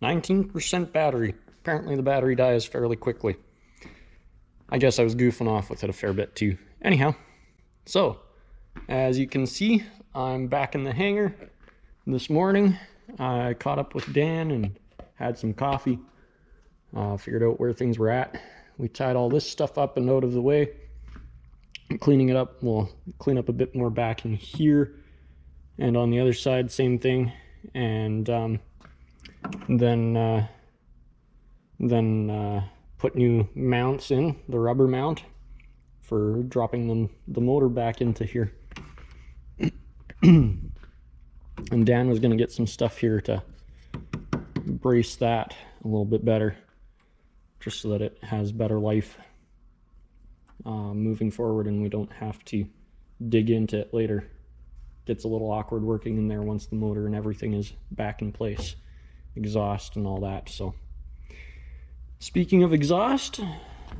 19% battery. Apparently the battery dies fairly quickly. I guess I was goofing off with it a fair bit too. Anyhow, so as you can see, I'm back in the hangar this morning. I caught up with Dan and had some coffee. Figured out where things were at. We tied all this stuff up and out of the way. Cleaning it up, we'll clean up a bit more back in here. And on the other side, same thing. And then put new mounts in, the rubber mount, for dropping the motor back into here. And Dan was going to get some stuff here to brace that a little bit better, just so that it has better life moving forward and we don't have to dig into it later. Gets a little awkward working in there once the motor and everything is back in place, exhaust and all that. So speaking of exhaust,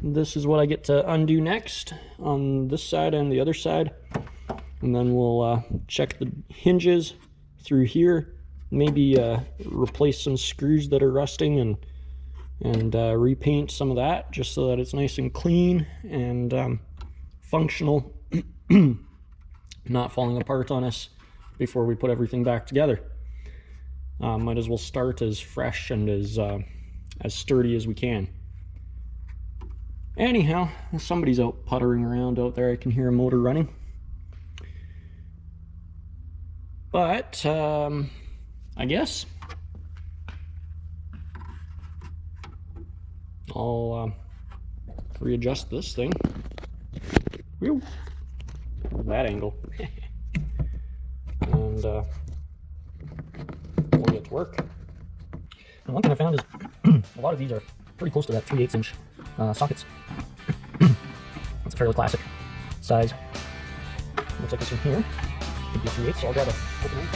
this is what I get to undo next on this side and the other side, and then we'll check the hinges through here, maybe replace some screws that are rusting and repaint some of that just so that it's nice and clean and functional, not falling apart on us before we put everything back together. Might as well start as fresh and as sturdy as we can. Anyhow, somebody's out puttering around out there. I can hear a motor running. But I guess I'll readjust this thing. Whew. That angle. And we'll get to work. And one thing I found is a lot of these are pretty close to that 3/8 inch sockets. That's a fairly classic size. Looks like this one here could be a 3/8, so I'll grab a opening.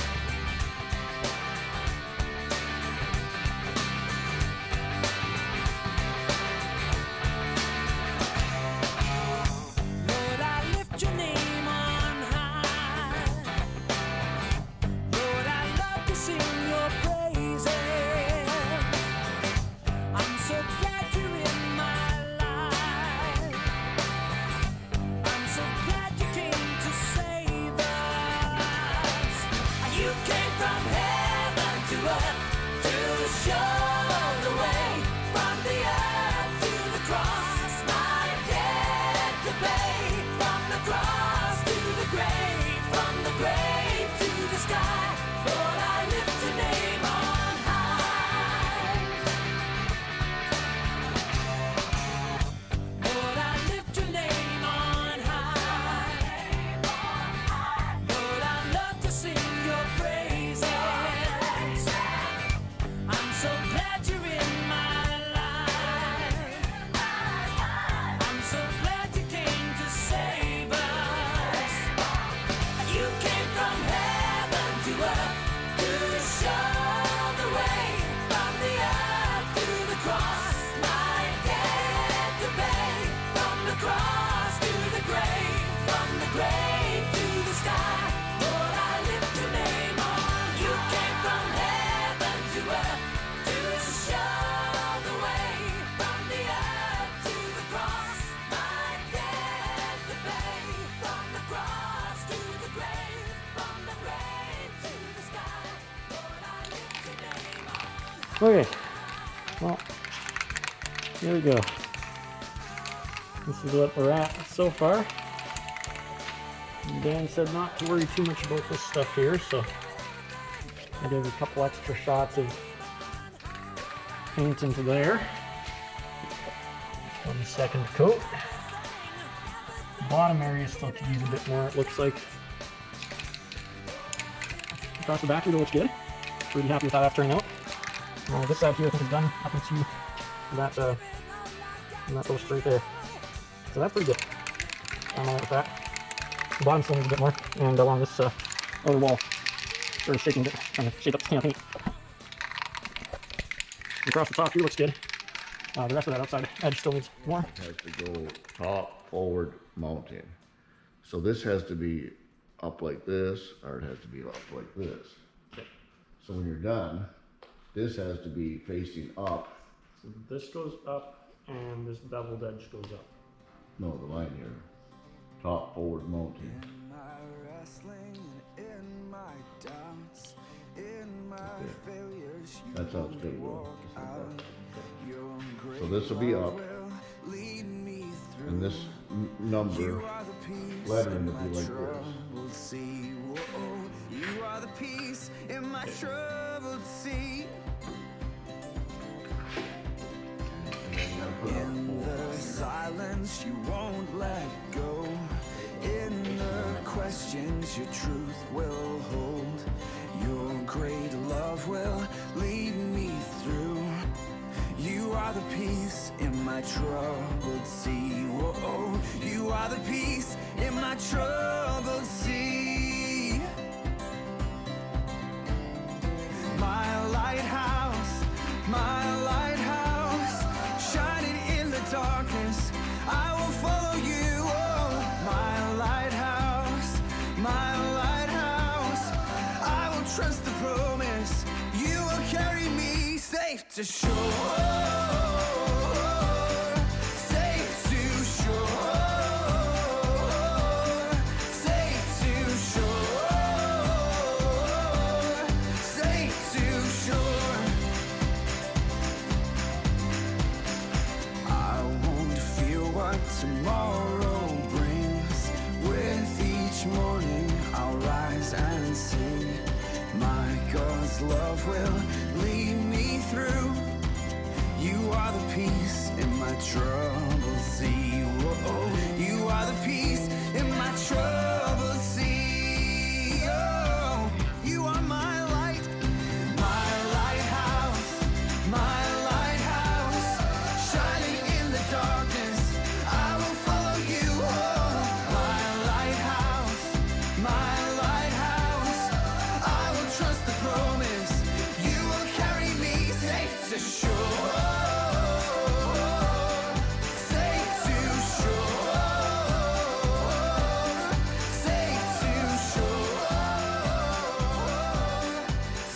Okay, well, here we go. This is what we're at so far. Dan said not to worry too much about this stuff here, so I gave a couple extra shots of paint into there on the second coat. The bottom area still could use a bit more, it looks like. Across the back, it looks good. Pretty happy with how that turned out. This side here I think is done up into that little straight there. So that's pretty good. I'm all right with that. The bottom still needs a bit more, and along this outer wall, sort of shaking it, trying to shake up the can of paint. Across the top here looks good. The rest of that outside edge still needs more. It has to go top, forward, mounting. So this has to be up like this, or it has to be up like this. Okay. So when you're done, This has to be facing up. So this goes up and this beveled edge goes up. No, the line here. Top forward mounting. In my wrestling, in my doubts, in my failures, you That's how it's gonna go. walk out. Your great So this will be up, love will lead me through. and this number You are the peace lettering in will my be like this. troubled sea. Whoa, you are the peace in my troubled sea. In the silence, you won't let go. In the questions, your truth will hold. Your great love will lead me through. You are the peace in my troubled sea. Whoa, you are the peace in my troubled sea. My lighthouse, shining in the darkness, I will follow you. Oh, my lighthouse, I will trust the promise. You will carry me safe to shore. Safe to shore. Safe to shore. Safe to shore. I won't fear what tomorrow brings. With each morning I'll rise and sing. My God's love will lead me through. You are the peace in my troubled sea. Whoa, you are the peace in my troubled sea. Oh, you are my light, my lighthouse, shining in the darkness. I will follow you. Oh, my lighthouse, I will trust the promise. You will carry me safe to shore. Safe to shore. Safe to shore.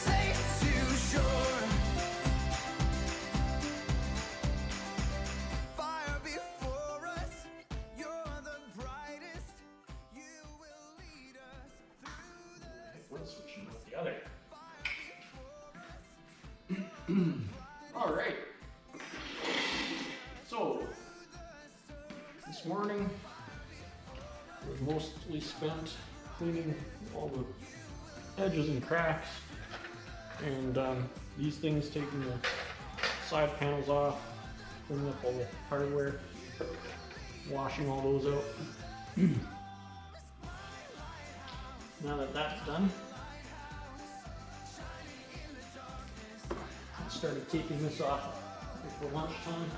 Safe to shore. Fire before us, you're the brightest. You will lead us through the One switching with the other. All right. So this morning was mostly spent cleaning all the edges and cracks, and these things, taking the side panels off, cleaning up all the hardware, washing all those out. Now that that's done, I started taking this off for lunchtime.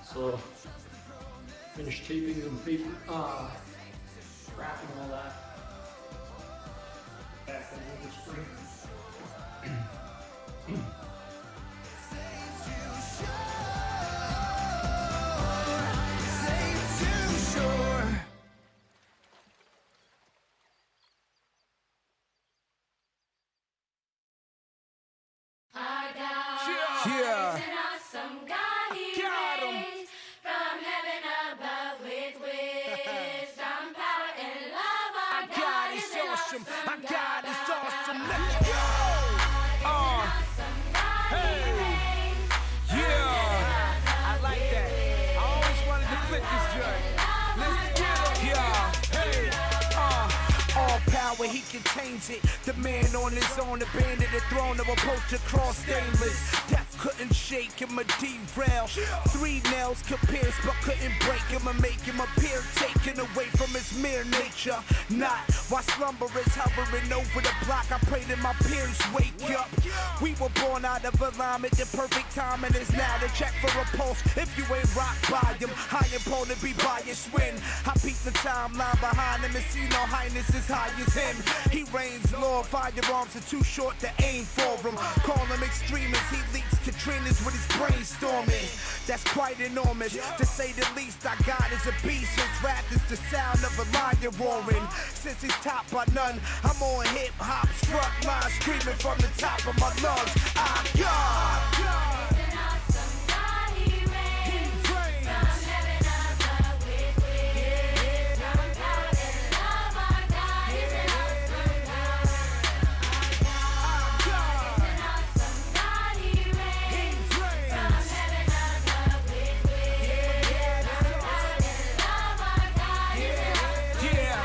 So finished taping and paper, wrapping all that back in the spring. safe to shore. Our God Yeah. is an awesome God. He Got 'em. reigns from heaven above with wisdom, power, and love. Our Our God is an awesome. Our God is God. awesome. Our Let's go. God is an awesome God. He Hey. reigns from Yeah. heaven I above like with that. I always wanted to flip this joint. Let's get it. Yeah. Hey. All power, he contains it. The man on his own, abandoned the throne of approach across stainless. Death couldn't shake him or derail. 3 nails could pierce but couldn't break him and make him appear, taken away from his mere nature. Not while slumber is hovering over the block. I pray that my peers wake up. We were born out of alignment. The perfect timing is now to check for a pulse. If you ain't rocked by him, high opponent be biased when I peek the timeline behind him and see no highness as high as him. He reigns, Lord, firearms are too short to aim for him. Call him extremist, he leaks trainers with his brainstorming. That's quite enormous, to say the least. Our God is a beast. His wrath is the sound of a lion roaring. Since he's topped by none, I'm on hip hop's front line, screaming from the top of my lungs. Our God. An awesome God, he reigns. From heaven above with wisdom, power, and love. Our God is an awesome God. Our God is an awesome God, he reigns. From heaven above with wisdom, power, and love. Our God is an awesome Yeah.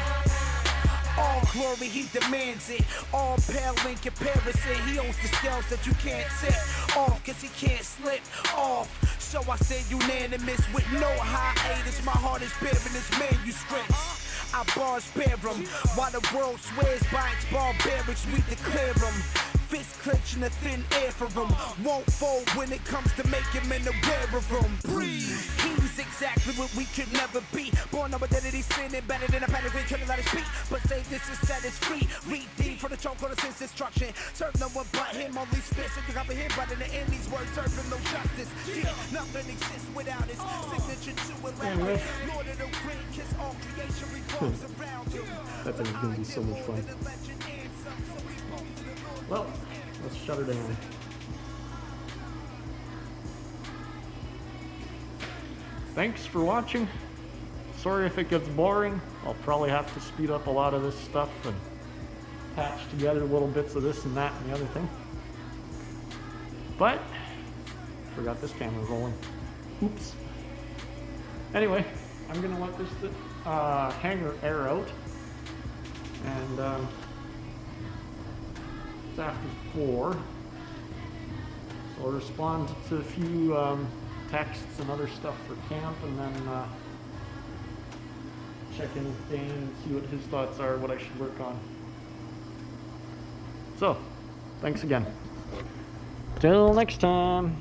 All glory, he demands it. All pale in comparison. He owns the scales that you can't tip off, cause he can't slip off. So I say unanimous with no hiatus. My heart is bearing his manuscripts. Our bars bear them, while the world swears by its barbarics, we declare them. Fist clenching the thin air for him. Won't fold when it comes to make him in the aware of him. Breathe. He's exactly what we could never be. Born of identity, sinning better than a panic. We couldn't let us speak, but say this is set us free. Redeemed for the choke on the sense destruction. Serve no one but him, only spits and you comprehend. But in the end, these words serve him no justice. Yeah, nothing exists without his signature to allow it. Lord of the ring, kiss all creation revolves around him. That thing's gonna be so much fun. Well, let's shut her down. Thanks for watching. Sorry if it gets boring. I'll probably have to speed up a lot of this stuff and patch together little bits of this and that and the other thing. But, forgot this camera rolling. Oops. Anyway, I'm gonna let this hanger air out. And it's after 4. So I'll respond to a few texts and other stuff for camp, and then check in with Dane and see what his thoughts are, what I should work on. So, thanks again. Till next time.